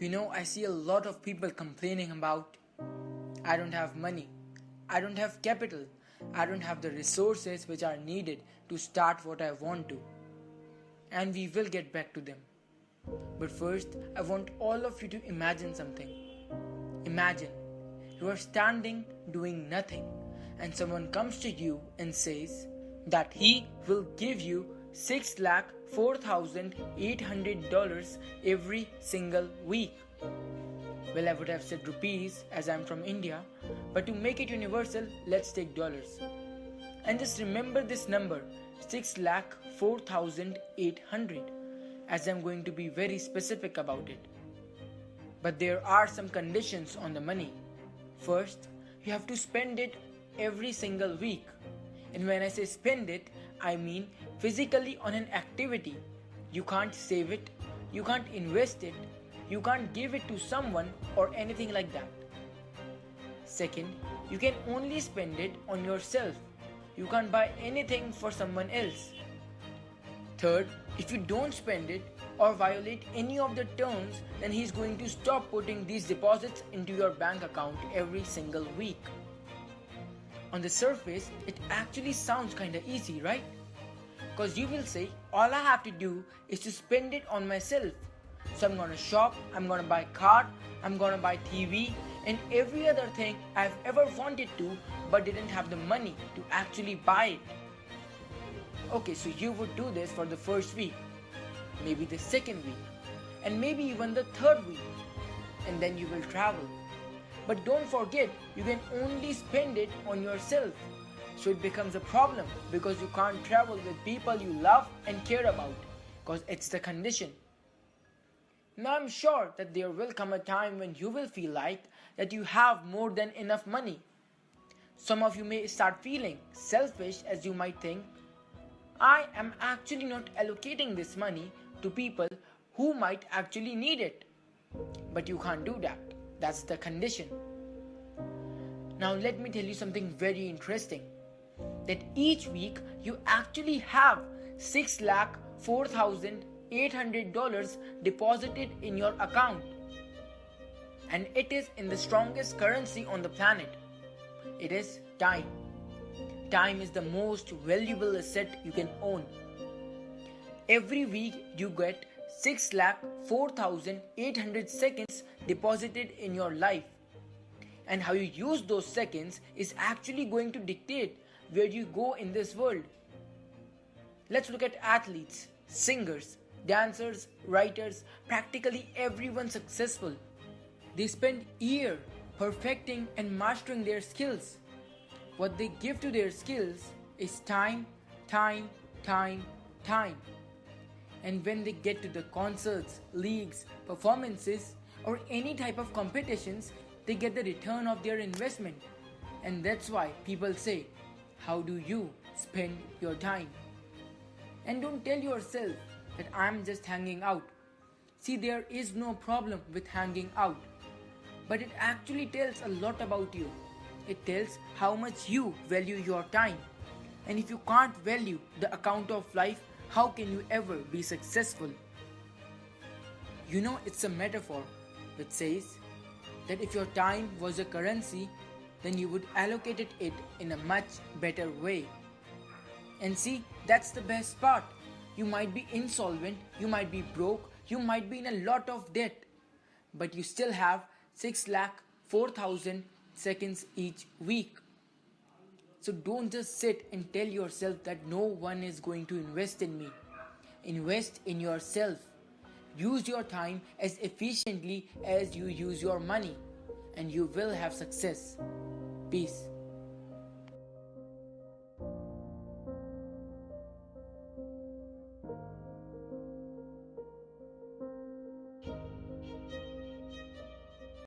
I see a lot of people complaining about, I don't have money, I don't have capital, I don't have the resources which are needed to start what I want to. And we will get back to them. But first, I want all of you to imagine something. Imagine you are standing doing nothing and someone comes to you and says that he will give you $6,04,800 every single week. Well, I would have said rupees as I'm from India, but to make it universal, let's take dollars. And just remember this number, 6,04,800, as I'm going to be very specific about it. But there are some conditions on the money. First, you have to spend it every single week. And when I say spend it, I mean physically on an activity. You can't save it, you can't invest it, you can't give it to someone or anything like that. Second, you can only spend it on yourself. You can't buy anything for someone else. Third, if you don't spend it or violate any of the terms, then he's going to stop putting these deposits into your bank account every single week. On the surface, it actually sounds kinda easy, right? Because you will say, all I have to do is to spend it on myself. So I'm gonna shop, I'm gonna buy car, I'm gonna buy TV and every other thing I've ever wanted to but didn't have the money to actually buy it. Okay, so you would do this for the first week, maybe the second week, and maybe even the third week, and then you will travel. But don't forget, you can only spend it on yourself. So it becomes a problem because you can't travel with people you love and care about, because it's the condition. Now I'm sure that there will come a time when you will feel like that you have more than enough money. Some of you may start feeling selfish as you might think, I am actually not allocating this money to people who might actually need it. But you can't do that. That's the condition. Now let me tell you something very interesting. That each week you actually have $6,04,800 deposited in your account. And it is in the strongest currency on the planet. It is time. Time is the most valuable asset you can own. Every week you get 6,04,800 seconds deposited in your life. And how you use those seconds is actually going to dictate where you go in this world. Let's look at athletes, singers, dancers, writers, practically everyone successful. They spend years perfecting and mastering their skills. What they give to their skills is time, time, time, time. And when they get to the concerts, leagues, performances, or any type of competitions, they get the return of their investment. And that's why people say, how do you spend your time? And don't tell yourself that I'm just hanging out. See, there is no problem with hanging out. But it actually tells a lot about you. It tells how much you value your time. And if you can't value the account of life, how can you ever be successful? It's a metaphor which says that if your time was a currency, then you would allocate it in a much better way. And see, that's the best part. You might be insolvent, you might be broke, you might be in a lot of debt, but you still have 6,04,000 seconds each week. So don't just sit and tell yourself that no one is going to invest in me. Invest in yourself. Use your time as efficiently as you use your money, and you will have success. Peace.